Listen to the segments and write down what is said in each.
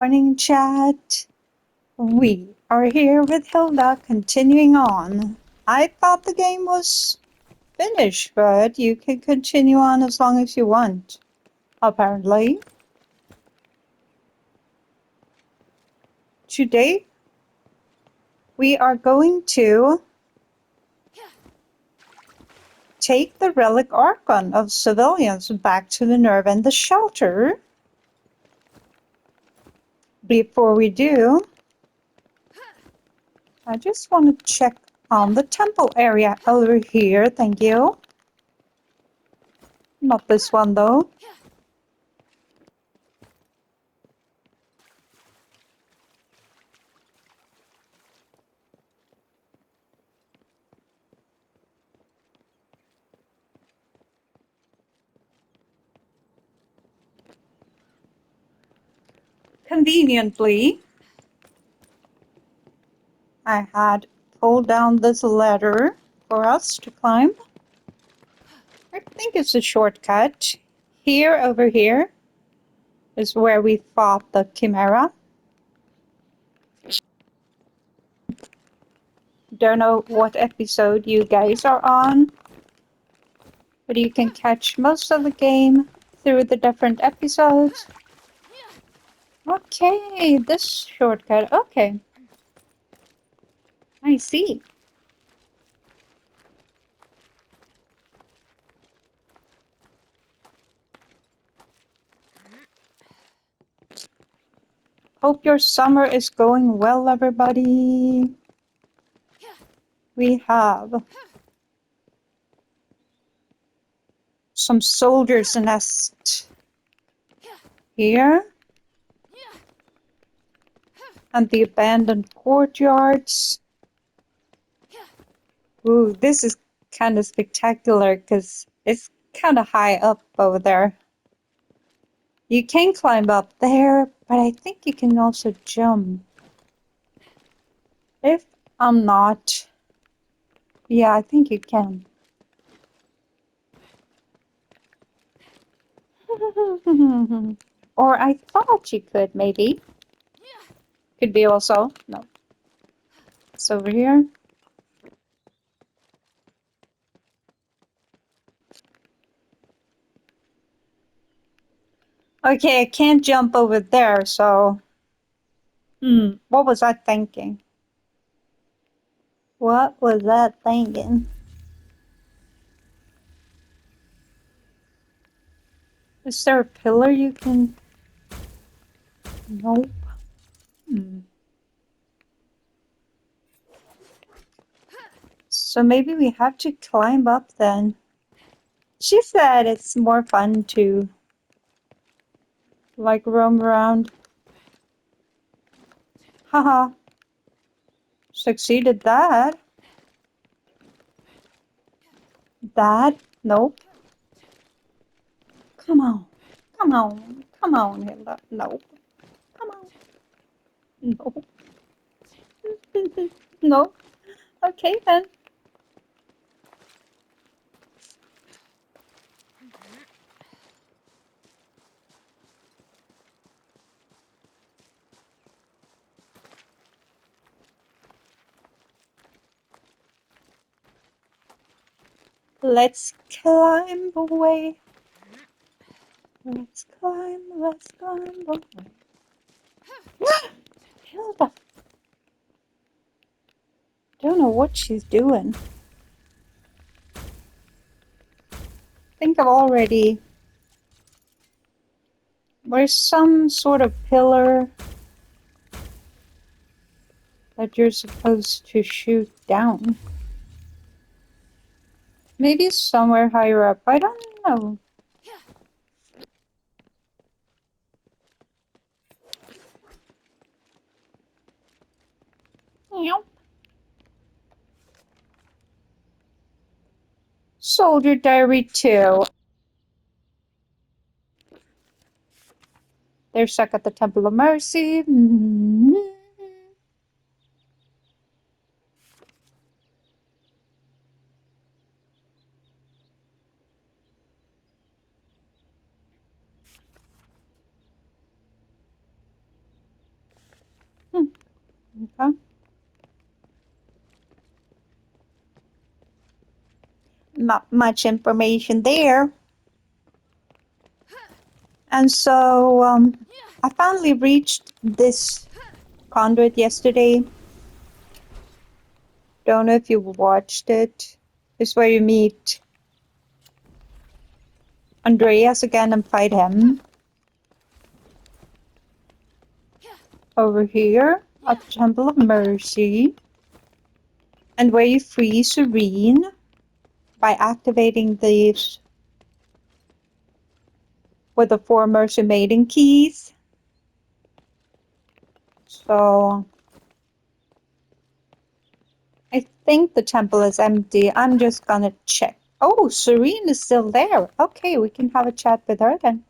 Morning, chat. We are here with Hilda, continuing on. I thought the game was finished, but you can continue on as long as you want, apparently. Today, we are going to take the relic Archon of civilians back to the nerve and the shelter. Before we do, I just want to check on the temple area over here. Thank you. Not this one, though. Conveniently, I had pulled down this ladder for us to climb. I think it's a shortcut. Here, over here, is where we fought the Chimera. Don't know what episode you guys are on, but you can catch most of the game through the different episodes. Okay, this shortcut. Okay, I see. Hope your summer is going well, everybody. We have some soldiers' nest here. And the abandoned courtyards. Ooh, this is kind of spectacular because it's kind of high up over there. You can climb up there, but I think you can also jump. If I'm not... Yeah, I think you can. Or I thought you could, maybe. Could be also. No. It's over here. Okay, I can't jump over there, so... what was I thinking? What was I thinking? Is there a pillar you can... Nope. So maybe we have to climb up then. She said it's more fun to like roam around. Haha. Succeeded that. That? Nope. Come on. Come on. Come on, Hilda. Nope. Come on. Nope. Nope. Okay then. Let's climb away. Let's climb away. Hilda. Don't know what she's doing. I think I've already... There's some sort of pillar that you're supposed to shoot down. Maybe somewhere higher up. I don't know. Meow. Soldier Diary 2. They're stuck at the Temple of Mercy. not much information there. And so I finally reached this conduit yesterday. Don't know if you watched it. It's where you meet Andreas again and fight him. Over here at the Temple of Mercy. And where you free Serene by activating these with the 4 Mercy Maiden keys. So I think the temple is empty. I'm just gonna check. Oh, Serene is still there. Okay, we can have a chat with her then.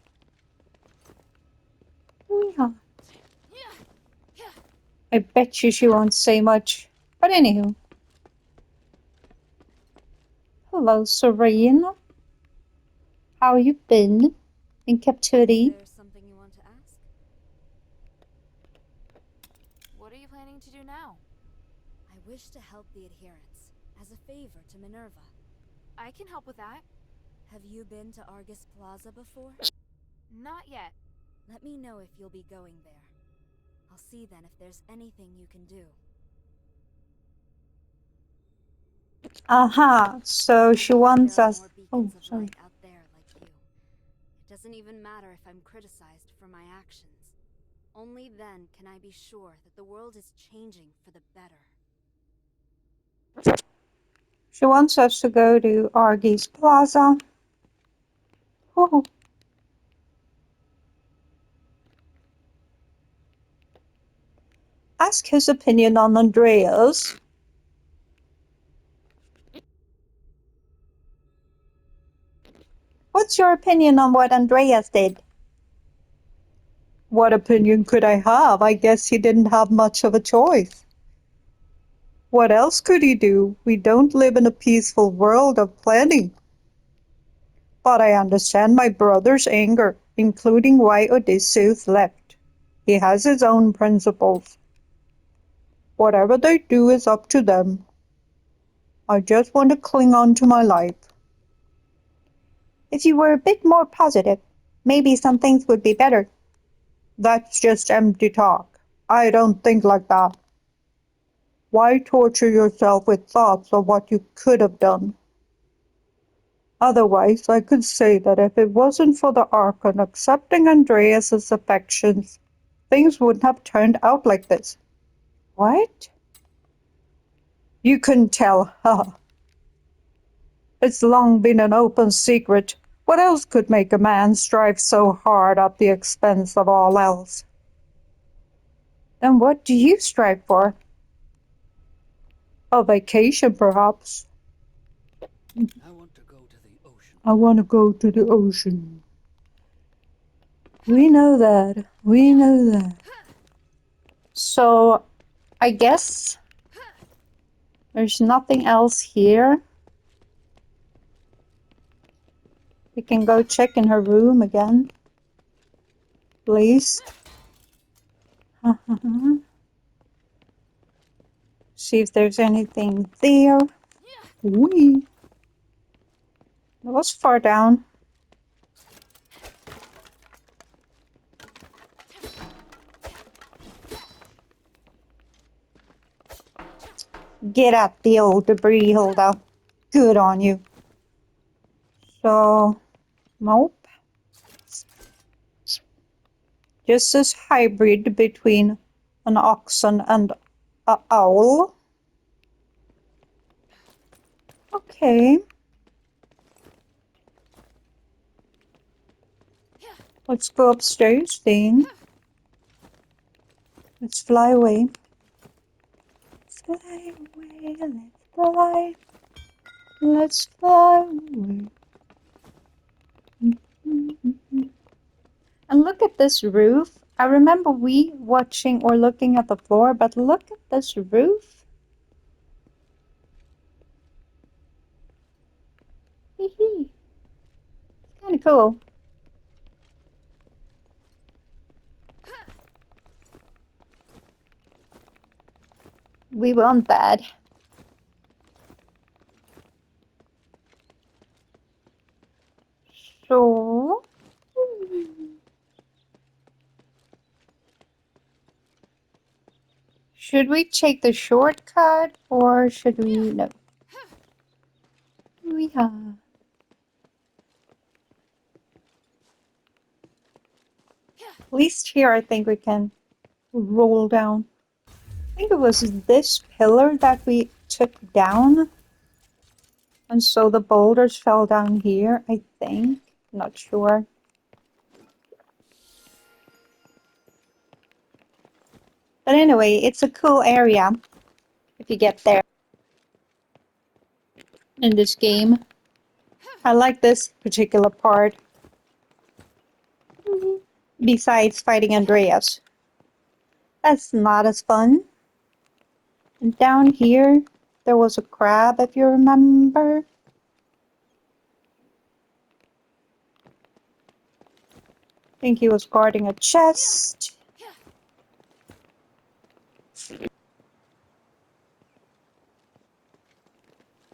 Yeah. I bet you she won't say much. But anywho. Hello, Serene. How you been in captivity? There's something you want to ask? What are you planning to do now? I wish to help the adherents, as a favor to Minerva. I can help with that. Have you been to Argus Plaza before? Not yet. Let me know if you'll be going there. I'll see then if there's anything you can do. Aha, so she wants There are us. more Oh, beacons of sorry. light out there like you. It doesn't even matter if I'm criticized for my actions. Only then can I be sure that the world is changing for the better. She wants us to go to Argus Plaza. Oh. Ask his opinion on Andreas. What's your opinion on what Andreas did? What opinion could I have? I guess he didn't have much of a choice. What else could he do? We don't live in a peaceful world of plenty. But I understand my brother's anger, including why Odysseus left. He has his own principles. Whatever they do is up to them. I just want to cling on to my life. If you were a bit more positive, maybe some things would be better. That's just empty talk. I don't think like that. Why torture yourself with thoughts of what you could have done? Otherwise, I could say that if it wasn't for the Archon accepting Andreas's affections, things wouldn't have turned out like this. What? You couldn't tell, huh? It's long been an open secret. What else could make a man strive so hard at the expense of all else? Then what do you strive for? A vacation, perhaps. I want to go to the ocean. I want to go to the ocean. We know that. We know that. So, I guess there's nothing else here. We can go check in her room again. Please. See if there's anything there. Wee. That was far down. Get at the old debris, Hilda. Good on you. So, nope. Just this hybrid between an oxen and an owl. Okay. Let's go upstairs then. Let's fly away. Fly away, let's fly. Let's fly away. And look at this roof. I remember we watching or looking at the floor, but look at this roof. Hee hee. Kind of cool. We want that. Should we take the shortcut or should we? No. Yeah. At least here I think we can roll down. I think it was this pillar that we took down. And so the boulders fell down here, I think. Not sure. But anyway, it's a cool area if you get there in this game. I like this particular part. Besides fighting Andreas. That's not as fun. And down here, there was a crab, if you remember. I think he was guarding a chest.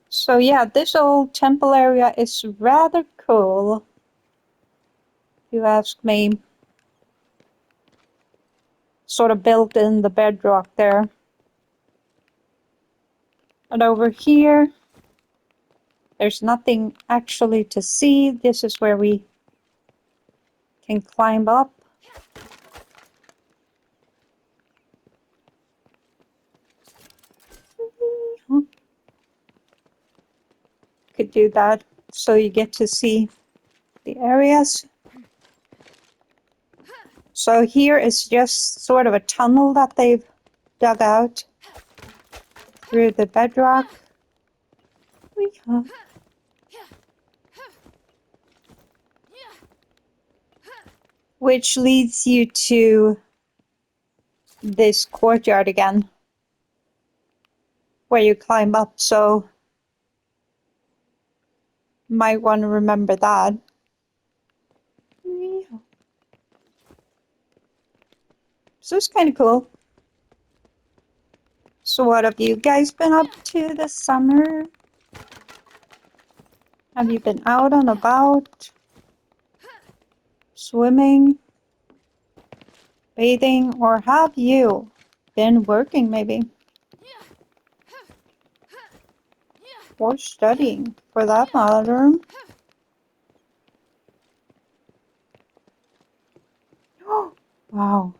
So yeah, this old temple area is rather cool, if you ask me. Sort of built in the bedrock there. And over here, there's nothing actually to see. This is where we can climb up. Could do that so you get to see the areas. So here is just sort of a tunnel that they've dug out through the bedrock. Which leads you to this courtyard again, where you climb up, so might want to remember that. So it's kind of cool. So what have you guys been up to this summer? Have you been out and about? Swimming? Bathing? Or have you been working maybe? Or studying, for that matter? Wow.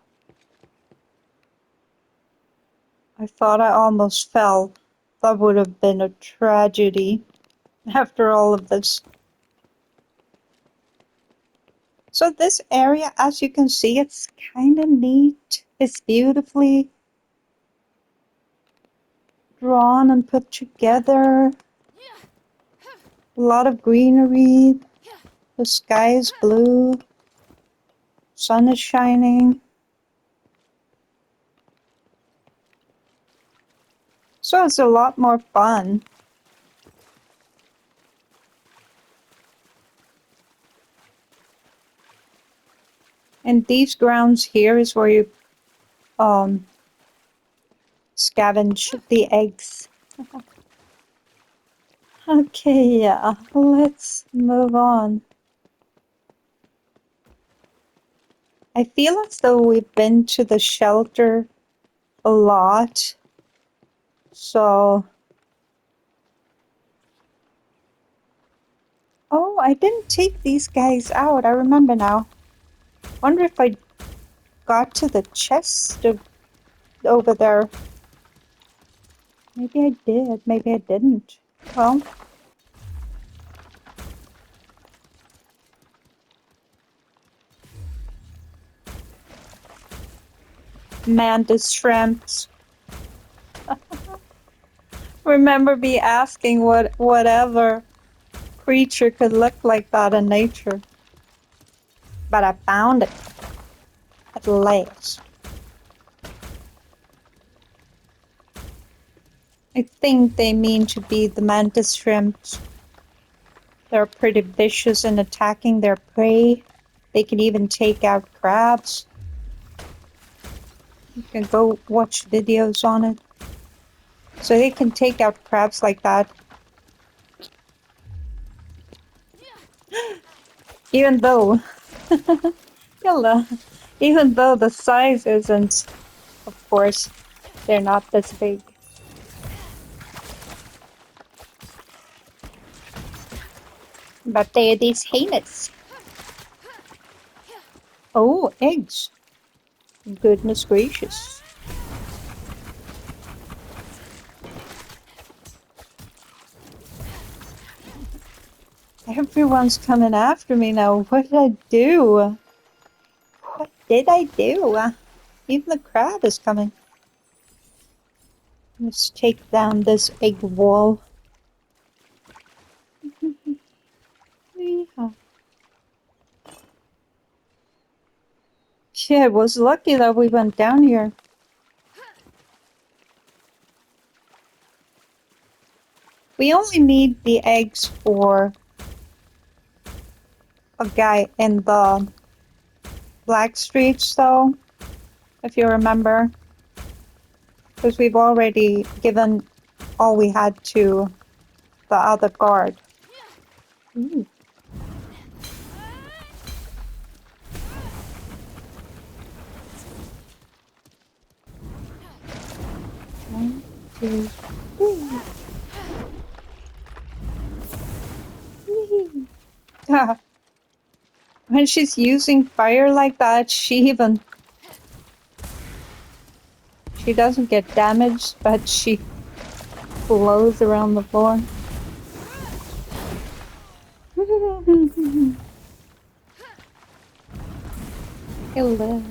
I thought I almost fell. That would have been a tragedy after all of this. So this area, as you can see, it's kind of neat. It's beautifully drawn and put together. A lot of greenery. The sky is blue. Sun is shining. So it's a lot more fun. And these grounds here is where you scavenge the eggs. Okay, yeah, let's move on. I feel as though we've been to the shelter a lot. So... Oh, I didn't take these guys out. I remember now. Wonder if I got to the chest over there. Maybe I did. Maybe I didn't. Well... Mantis shrimps. Remember me asking whatever creature could look like that in nature. But I found it at last. I think they mean to be the mantis shrimps. They're pretty vicious in attacking their prey. They can even take out crabs. You can go watch videos on it. So they can take out crabs like that. Even though, even though the size isn't, of course, They're not this big. But they're these heinous. Oh, eggs. Goodness gracious. Everyone's coming after me now. What did I do? What did I do? Even the crab is coming. Let's take down this egg wall. Yeah, it was lucky that we went down here. We only need the eggs for a guy in the Black Streets, though, if you remember. Because we've already given all we had to the other guard. Ooh. One, two, three. Whee! When she's using fire like that, she doesn't get damaged, but she blows around the floor. Hello.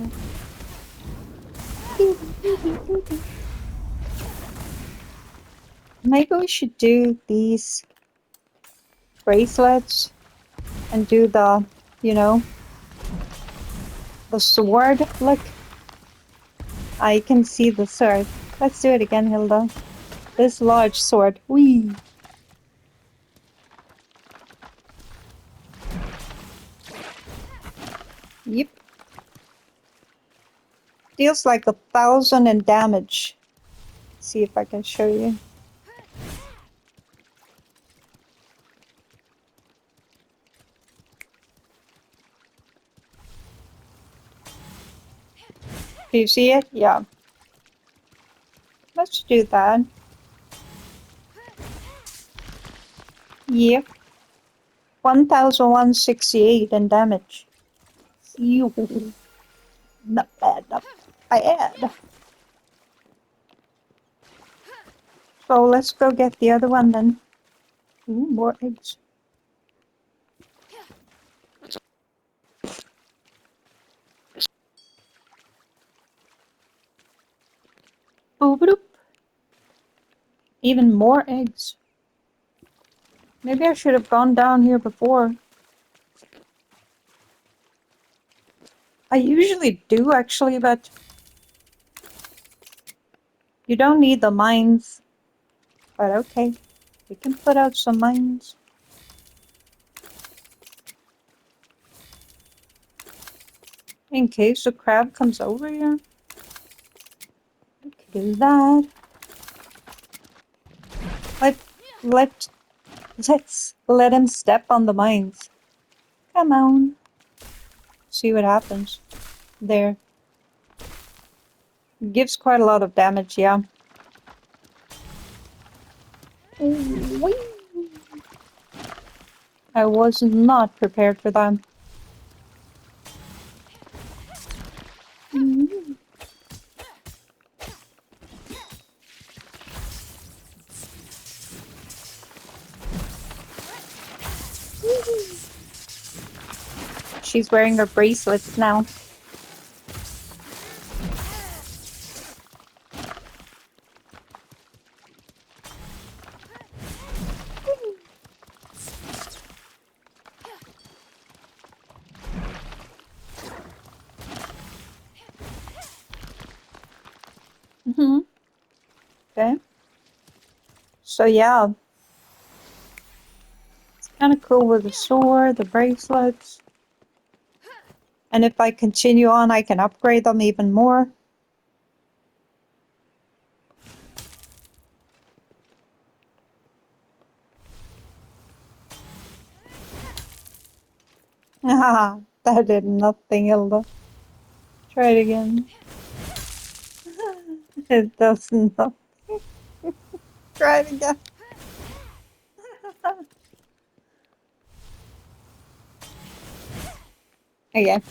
Maybe we should do these bracelets and do the, the sword. Look, I can see the sword. Let's do it again, Hilda. This large sword. Whee! Yep. Deals like 1,000 in damage. See if I can show you. Do you see it? Yeah. Let's do that. Yep. 1,168 in damage. Ew. Not bad, not bad. So let's go get the other one then. Ooh, more eggs. Boop, boop. Even more eggs. Maybe I should have gone down here before. I usually do actually, but you don't need the mines. But okay, we can put out some mines. In case a crab comes over here. We can do that. Let's let him step on the mines. Come on. See what happens. There. Gives quite a lot of damage, yeah. Whee! I was not prepared for that. She's wearing her bracelets now. Okay. So yeah. It's kind of cool with the sword, the bracelets. And if I continue on, I can upgrade them even more. Haha, that did nothing, Hilda. Try it again. It doesn't look. Try it again. Okay.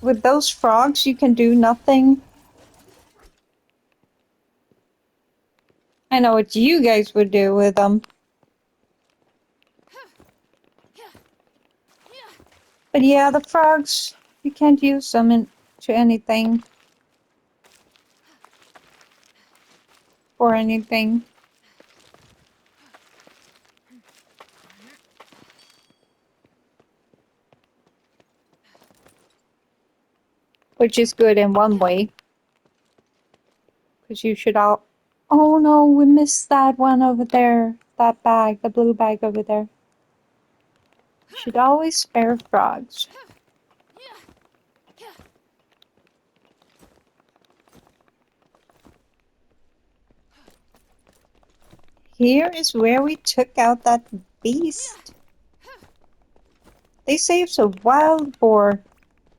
With those frogs, you can do nothing. I know what you guys would do with them. But yeah, the frogs, you can't use them into anything. Or anything. Which is good in one way. Because you should all... Oh no, we missed that one over there. That bag, the blue bag over there. Should always spare frogs. Here is where we took out that beast. They say it's a wild boar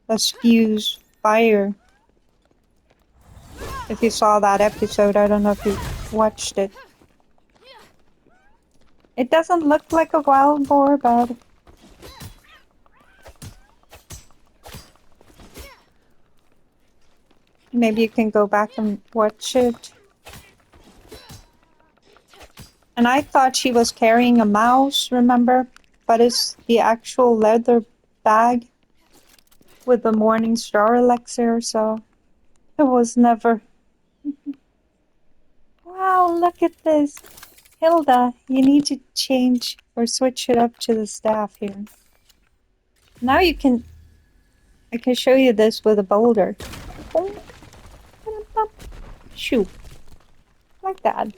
that spews fire. If you saw that episode, I don't know if you watched it. It doesn't look like a wild boar, but maybe you can go back and watch it. And I thought she was carrying a mouse, remember? But it's the actual leather bag with the Morning Star elixir, so it was never... Wow, look at this. Hilda, you need to change or switch it up to the staff here. Now you can... I can show you this with a boulder. Boom. Shoot. Like that.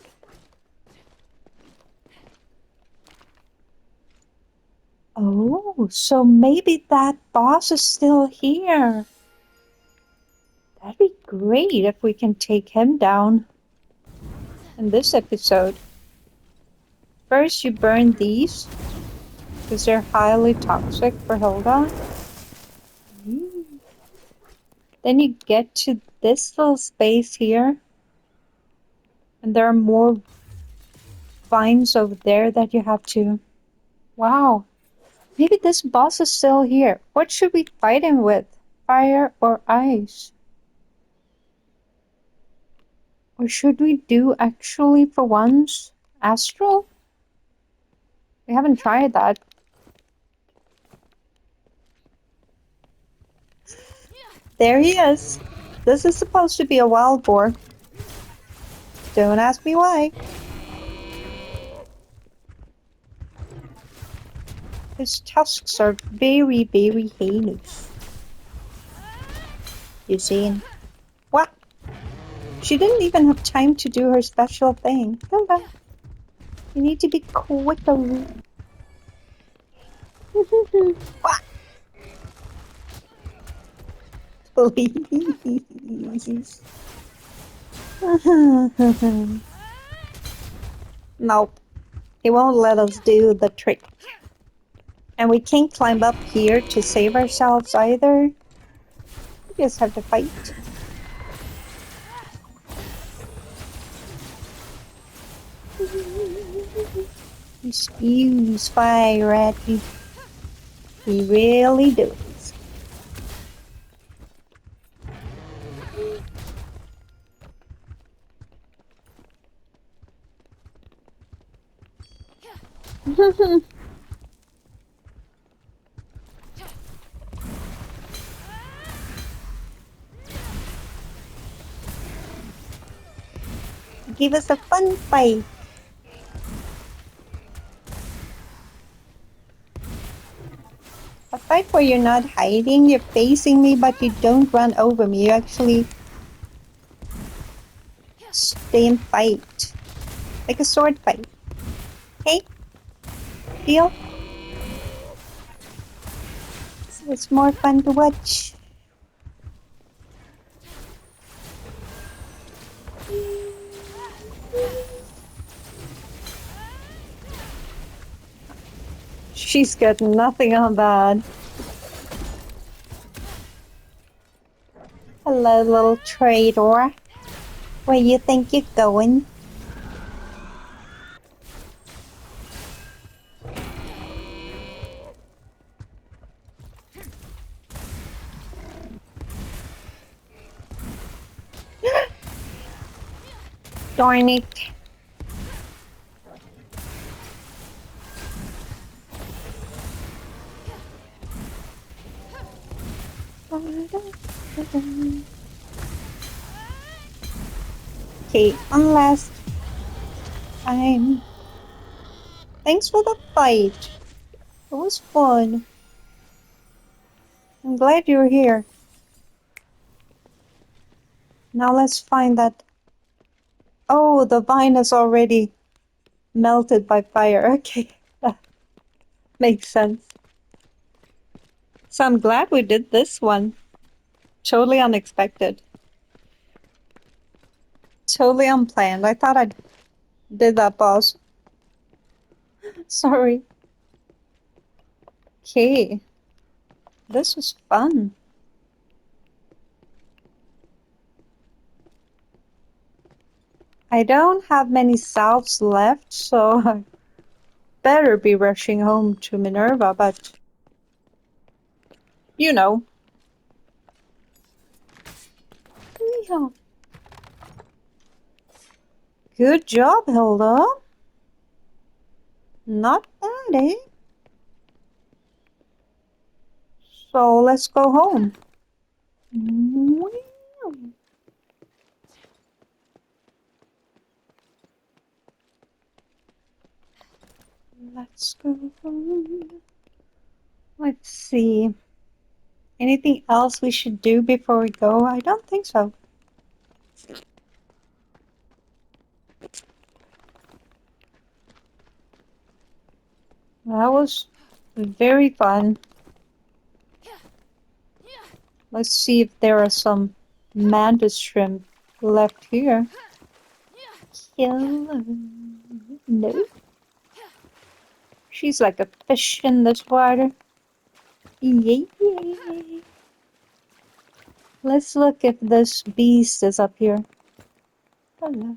Oh, so maybe that boss is still here. That'd be great if we can take him down in this episode. First, you burn these because they're highly toxic for Hilda. Then you get to this little space here, and there are more vines over there that you have to... Wow. Maybe this boss is still here. What should we fight him with? Fire or ice? Or should we do actually for once astral? We haven't tried that. There he is. This is supposed to be a wild boar. Don't ask me why. His tusks are very, very heinous. You see? What? She didn't even have time to do her special thing. Hilda, you need to be quicker. What? Please. Nope. He won't let us do the trick. And we can't climb up here to save ourselves either. We just have to fight. He spews fire at me. He really does. Give us a fun fight. A fight where you're not hiding, you're facing me, but you don't run over me. You actually stay and fight. Like a sword fight. Okay? Deal? It's more fun to watch. She's got nothing on that. Hello, little traitor. Where you think you're going? Darn it. Okay, one last time. Thanks for the fight. It was fun. I'm glad you're here. Now let's find that. Oh, the vine is already melted by fire. Okay, that makes sense. So I'm glad we did this one. Totally unexpected. Totally unplanned. I thought I did that, boss. Sorry. Okay. This was fun. I don't have many salves left, so I better be rushing home to Minerva, but you know. Yeah. Good job, Hilda. Not bad, eh? So let's go home. Let's go home. Let's see. Anything else we should do before we go? I don't think so. That was very fun. Let's see if there are some mantis shrimp left here. Kill. No. She's like a fish in this water. Yay. Let's look if this beast is up here. Hello.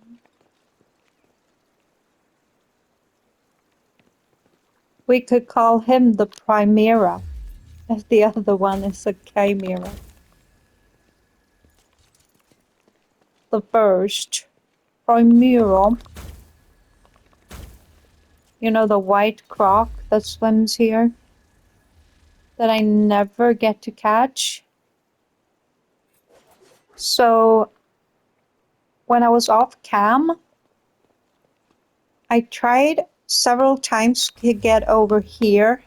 We could call him the Primera, if the other one is a Chimera. The first. Primera. You know, the white croc that swims here? That I never get to catch. So, when I was off cam, I tried several times to get over here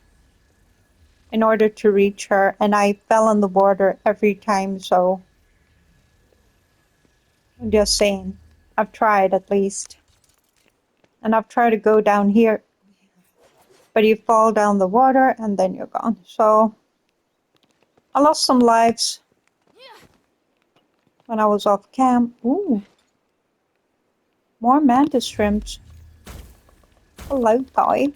in order to reach her, and I fell in the water every time, so I'm just saying. I've tried at least. And I've tried to go down here, but you fall down the water and then you're gone. So I lost some lives when I was off cam. Ooh, more mantis shrimps. Hello, guy.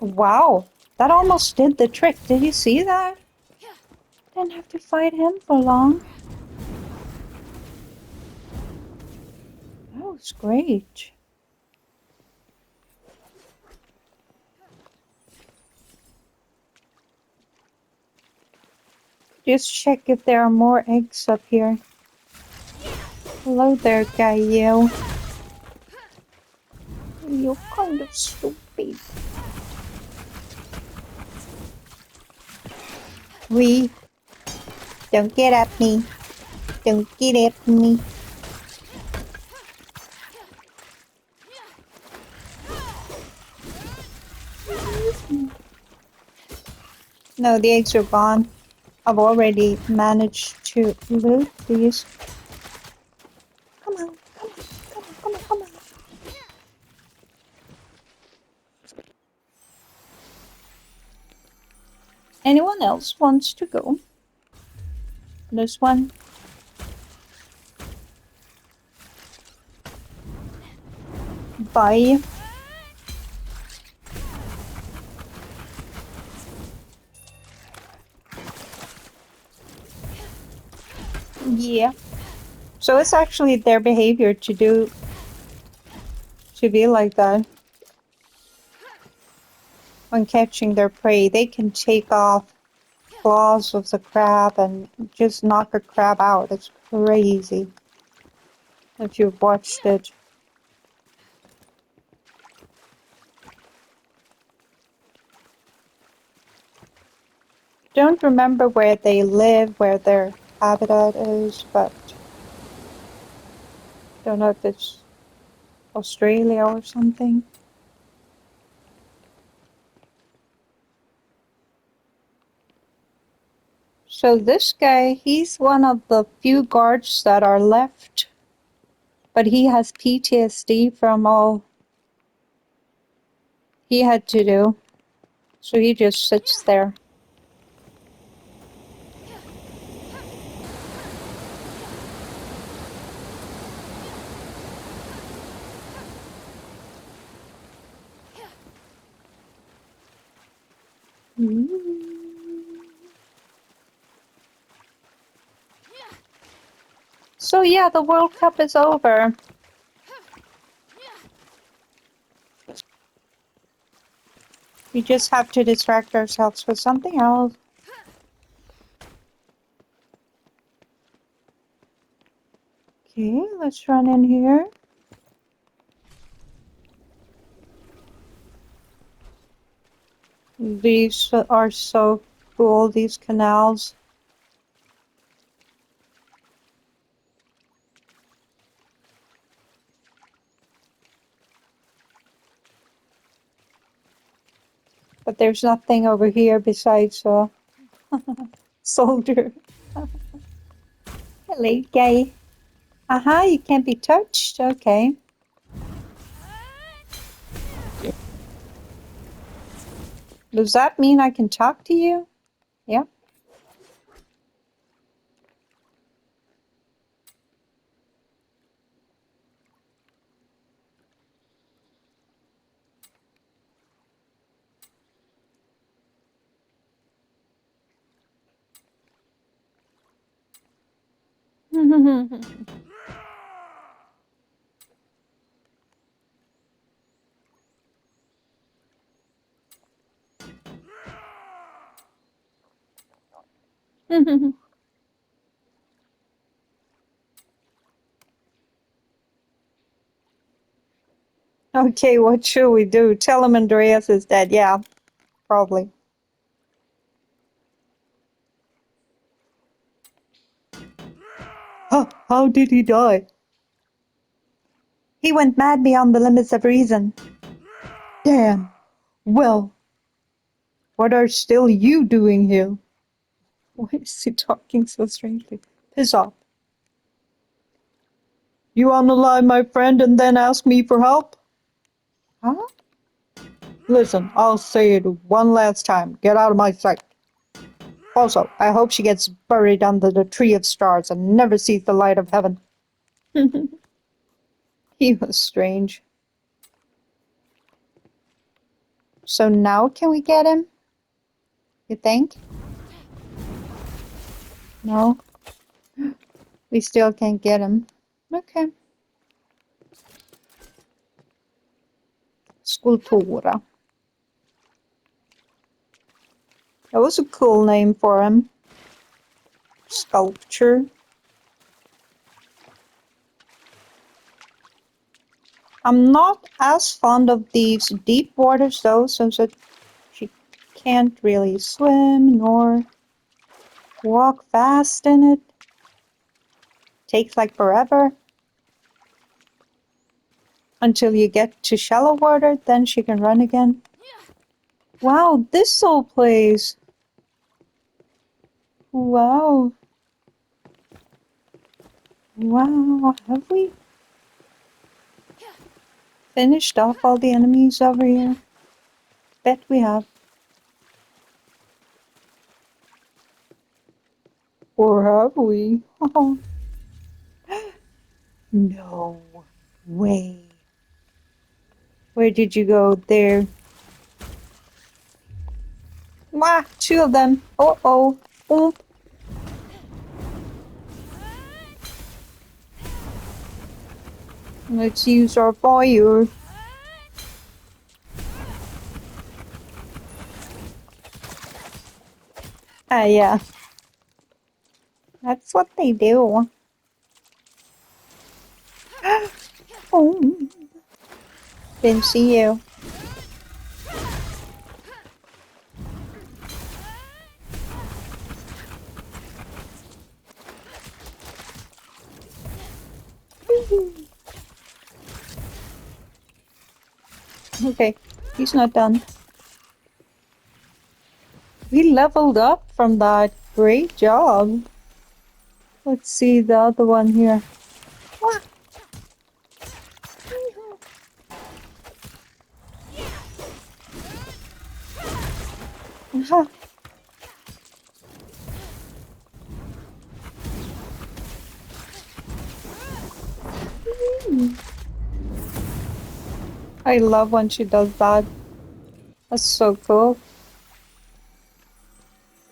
Wow, that almost did the trick. Did you see that? Didn't have to fight him for long. That was great. Just check if there are more eggs up here. Hello there, Gaio. You're kind of stupid. We don't get at me. Don't get at me. No, the eggs are gone. I've already managed to loot these. Come on, come on, come on, come on, come on. Anyone else wants to go? This one. Bye. Yeah. So it's actually their behavior to be like that. When catching their prey, they can take off claws of the crab and just knock a crab out. It's crazy if you've watched it. Don't remember where they live, where their habitat is, but don't know if it's Australia or something. So this guy, he's one of the few guards that are left, but he has PTSD from all he had to do. So he just sits there. So yeah, the World Cup is over. We just have to distract ourselves with something else. Okay, let's run in here. These are so cool, these canals. But there's nothing over here besides a soldier. Hello, guy. Aha, you can't be touched. Okay. Does that mean I can talk to you? Yeah. Okay, what should we do? Tell him Andreas is dead. Yeah, probably. Huh, how did he die? He went mad beyond the limits of reason. Damn. Well, what are still you doing here? Why is he talking so strangely? Piss off. You unalive my friend and then ask me for help? Huh? Listen, I'll say it one last time. Get out of my sight. Also, I hope she gets buried under the tree of stars and never sees the light of heaven. He was strange. So now can we get him? You think? No? We still can't get him. Okay. Sculptura. That was a cool name for him. Sculpture. I'm not as fond of these deep waters though, since she can't really swim nor walk fast in it. Takes like forever. Until you get to shallow water, then she can run again. Wow, this whole place. Wow. Wow, have we finished off all the enemies over here? Bet we have. Or have we? No way. Where did you go? There. Wah, two of them. Uh-oh. Oop. Let's use our fire. Ah, yeah. That's what they do. Oh, didn't see you. Okay, he's not done. We leveled up from that. Great job. Let's see the other one here. Wah. Aha. I love when she does that. That's so cool.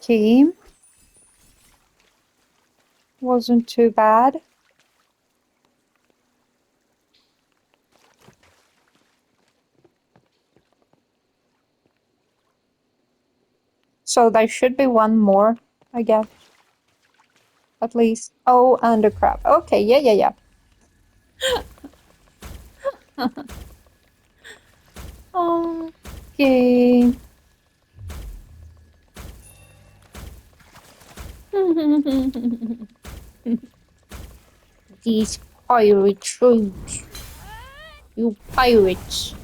Team wasn't too bad. So there should be one more, I guess. At least. Oh, and a crab. Okay, yeah. Okay. These pirate troops. You pirates.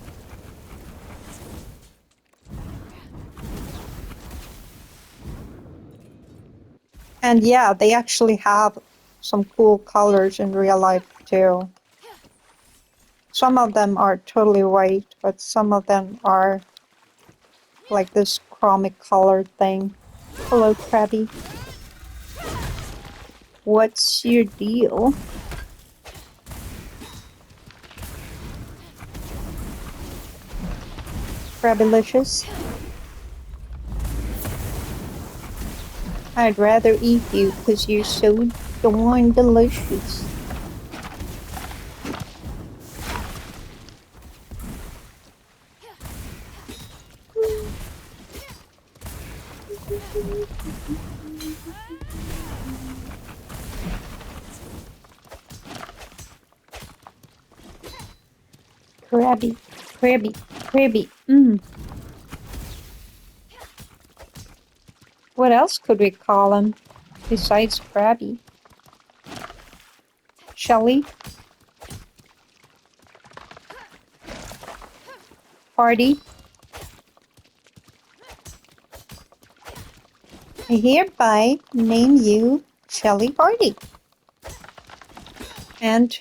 And yeah, they actually have some cool colors in real life too. Some of them are totally white, but some of them are like this chromic color thing. Hello, Krabby. What's your deal? Krabilicious? I'd rather eat you because you're so darn delicious. Krabby, Krabby. What else could we call him besides Krabby? Shelly? Party? I hereby name you Shelly Party. And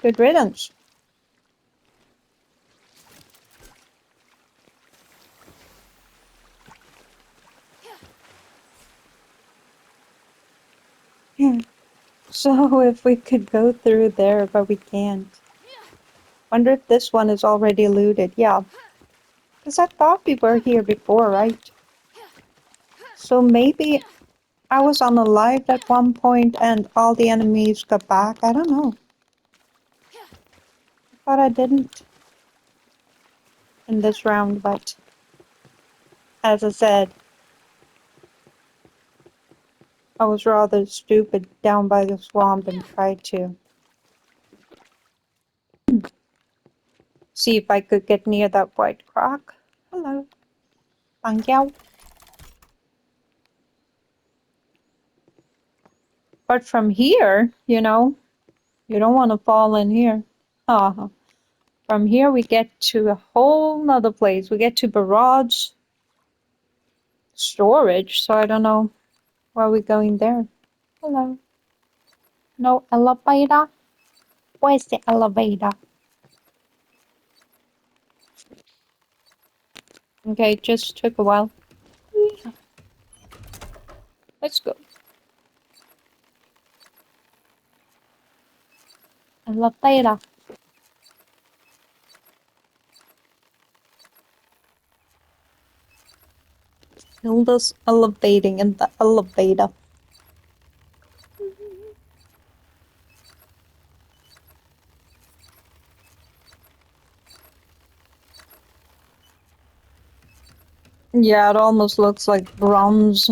good riddance. Yeah. So if we could go through there, but we can't. Wonder if this one is already looted. Yeah. Because I thought we were here before, right? So maybe I was unalived at one point and all the enemies got back. I don't know. I thought I didn't in this round, but as I said, I was rather stupid down by the swamp and tried to see if I could get near that white croc. Hello. Thank you. But from here, you know, you don't want to fall in here. Uh-huh. From here we get to a whole nother place. We get to barrage storage, so I don't know why we're going there. Hello. No elevator? Where's the elevator? Okay, just took a while. Let's go. Elevator. Hilda's elevating in the elevator. Yeah, it almost looks like Bronze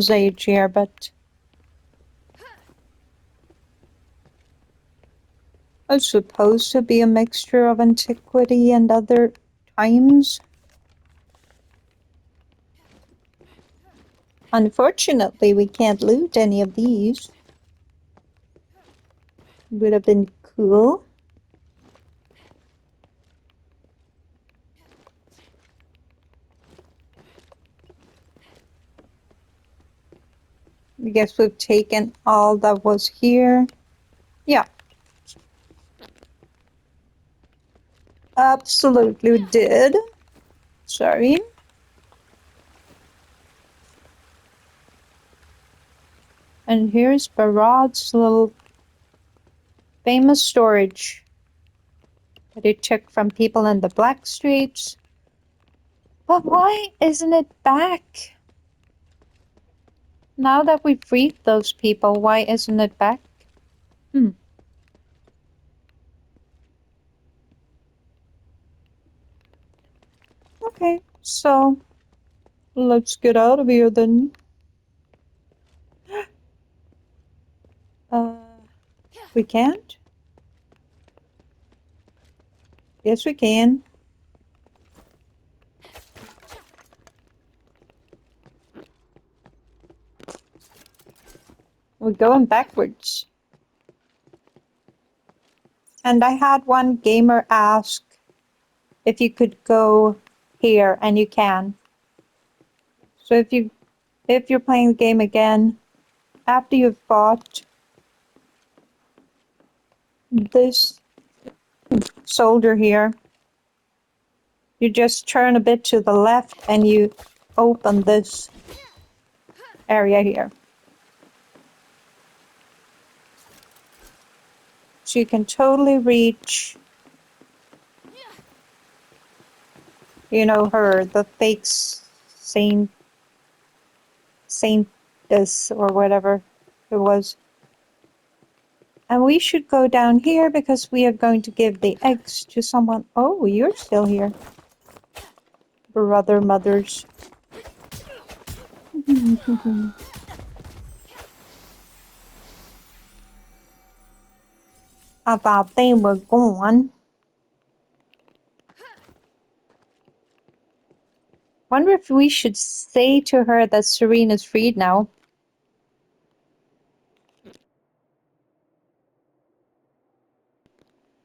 Age here, but it's supposed to be a mixture of antiquity and other times. Unfortunately, we can't loot any of these. Would have been cool. I guess we've taken all that was here. Yeah, absolutely we did. Sorry. And here's Barad's little famous storage that he took from people in the Black Streets. But why isn't it back? Now that we've freed those people, why isn't it back? Okay, so let's get out of here then. Uh, we can't? Yes, we can. We're going backwards. And I had one gamer ask if you could go here, and you can. So if you're playing the game again, after you've fought this soldier here, you just turn a bit to the left and you open this area here. So you can totally reach, you know, her, the fake saintess or whatever it was. And we should go down here because we are going to give the eggs to someone. Oh, you're still here. Brother mothers. I thought they were gone. Wonder if we should say to her that Serene is freed now.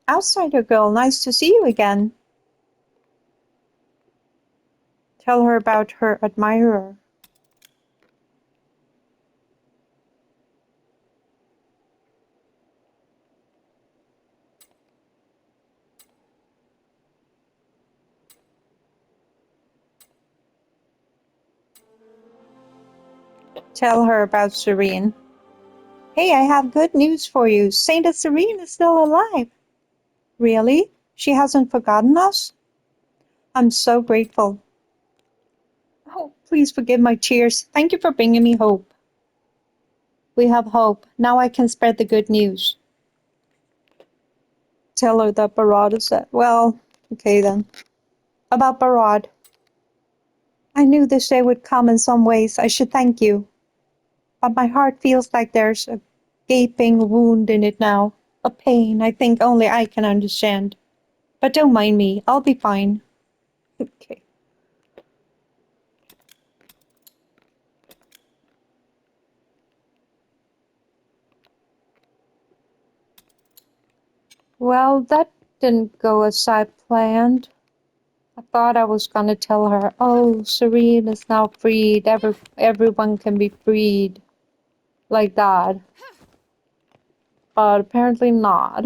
Outsider girl, nice to see you again. Tell her about her admirer. Tell her about Serene. Hey, I have good news for you. Saint Serene is still alive. Really? She hasn't forgotten us? I'm so grateful. Oh, please forgive my tears. Thank you for bringing me hope. We have hope. Now I can spread the good news. Tell her that Barad is dead. Well, okay then. About Barad. I knew this day would come in some ways. I should thank you. But my heart feels like there's a gaping wound in it now. A pain I think only I can understand. But don't mind me. I'll be fine. Okay. Well, that didn't go as I planned. I thought I was gonna tell her, oh, Serene is now freed. Everyone can be freed. Like that. But apparently not.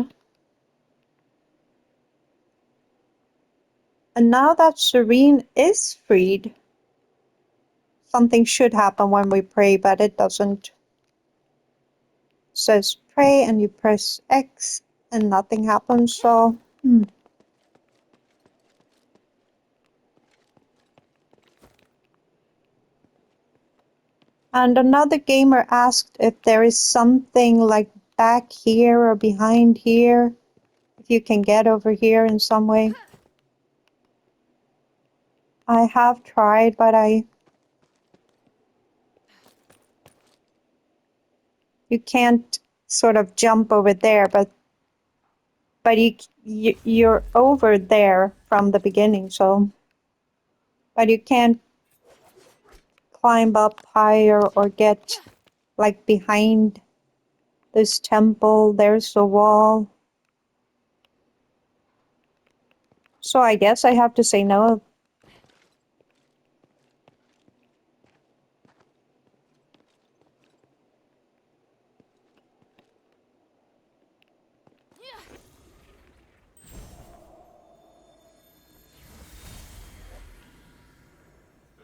And now that Serene is freed, something should happen when we pray, but it doesn't. It says pray and you press X and nothing happens, so And another gamer asked if there is something like back here or behind here, if you can get over here in some way. I have tried, but you can't sort of jump over there, but you're over there from the beginning, so but you can't climb up higher or get like behind this temple. There's the wall. So I guess I have to say no.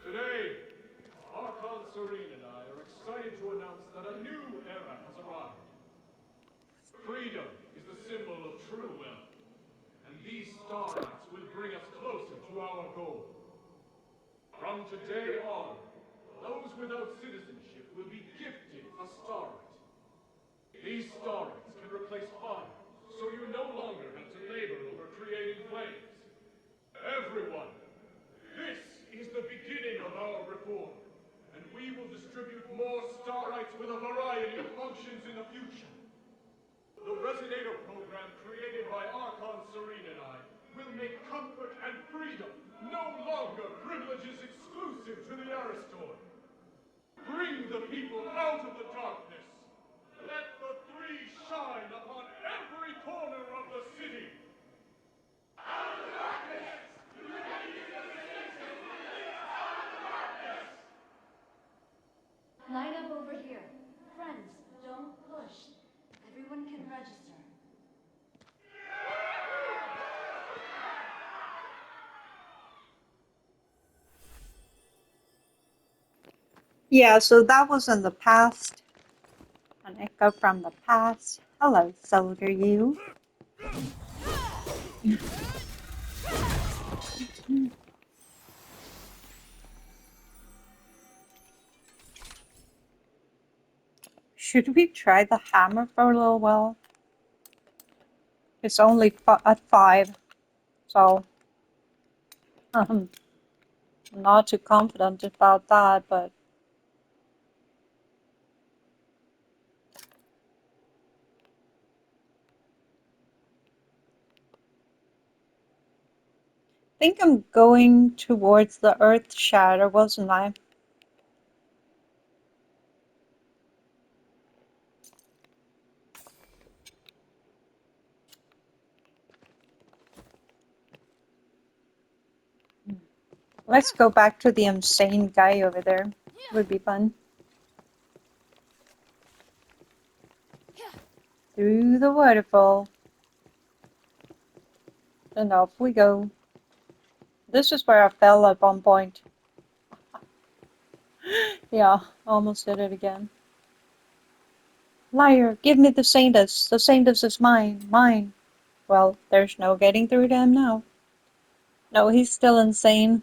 Today, Archon Serene and I are excited to announce that a new era has arrived. Freedom is the symbol of true wealth, and these starlights will bring us closer to our goal. From today on, those without citizenship will be gifted a starlight. These starlights can replace fire, so you no longer have to labor over creating flames. Everyone, this is the beginning of our reform, and we will distribute more starlights with a variety of functions in the future. The Resonator program created by Archon Serene and I will make comfort and freedom no longer privileges exclusive to the Aristoid. Bring the people out of the darkness. Let the three shine upon every corner of the city. Line up over here. Friends, don't push. Everyone can register. Yeah, so that was in the past. An echo from the past. Hello, soldier you. Should we try the hammer for a little while? It's only at 5, so I'm not too confident about that, but I think I'm going towards the Earth Shatter, wasn't I? Let's go back to the insane guy over there. Would be fun. Through the waterfall. And off we go. This is where I fell at one point. Yeah, almost did it again. Liar, give me the Saintus. The Saintus is mine. Mine. Well, there's no getting through to him now. No, he's still insane.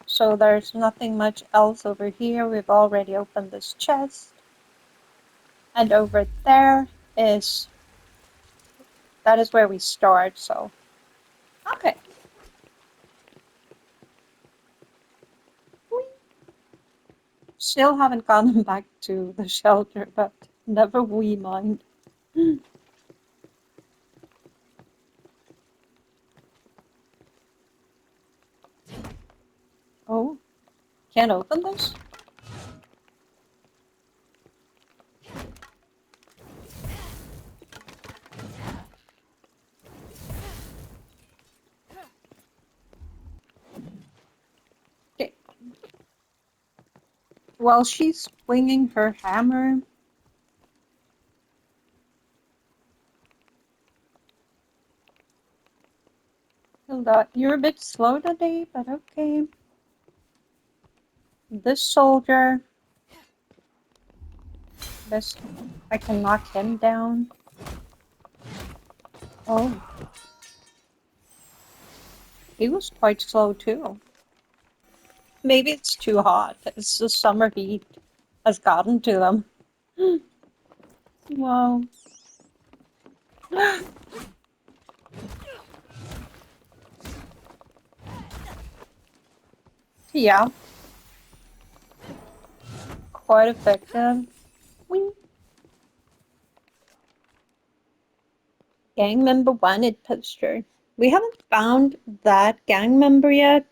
So there's nothing much else over here. We've already opened this chest. And over there that is where we start, so. Okay. Whee! Still haven't gone back to the shelter, but never we mind. Oh, can't open this? Okay. While she's swinging her hammer, Hilda, you're a bit slow today, but okay. This soldier. This, I can knock him down. Oh, he was quite slow too. Maybe it's too hot. It's the summer heat has gotten to them. Wow. Yeah, quite effective. Wing. Gang member wanted poster. We haven't found that gang member yet.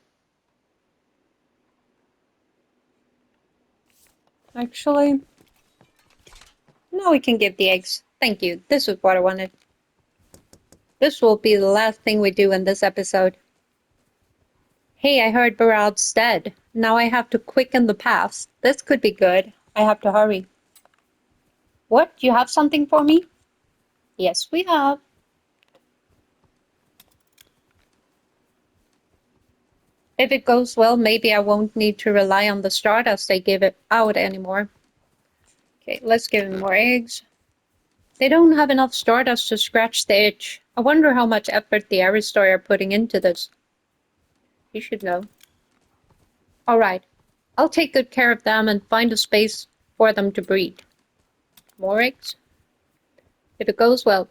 Actually, now we can give the eggs. Thank you. This is what I wanted. This will be the last thing we do in this episode. Hey, I heard Barad's dead. Now I have to quicken the path. This could be good. I have to hurry. What? You have something for me? Yes, we have. If it goes well, maybe I won't need to rely on the stardust they give it out anymore. Okay, let's give him more eggs. They don't have enough stardust to scratch the itch. I wonder how much effort the Aristoy are putting into this. You should know. Alright, I'll take good care of them and find a space for them to breed. More eggs? If it goes well.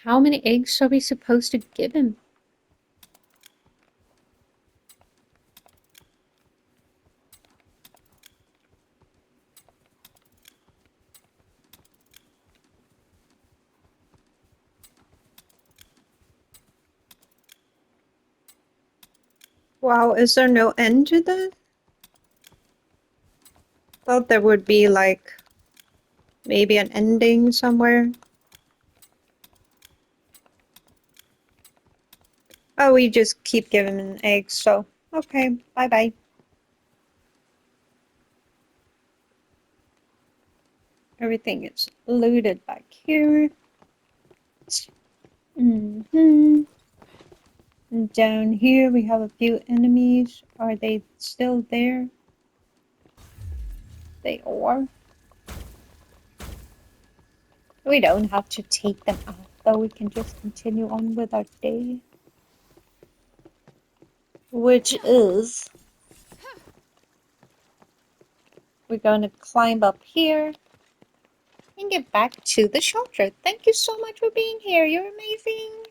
How many eggs are we supposed to give him? Wow, is there no end to this? Thought there would be like maybe an ending somewhere. Oh, we just keep giving him eggs, so okay, bye-bye. Everything is looted back here. And down here we have a few enemies. Are they still there? They are. We don't have to take them out, though. We can just continue on with our day. Which is... we're going to climb up here and get back to the shelter. Thank you so much for being here. You're amazing.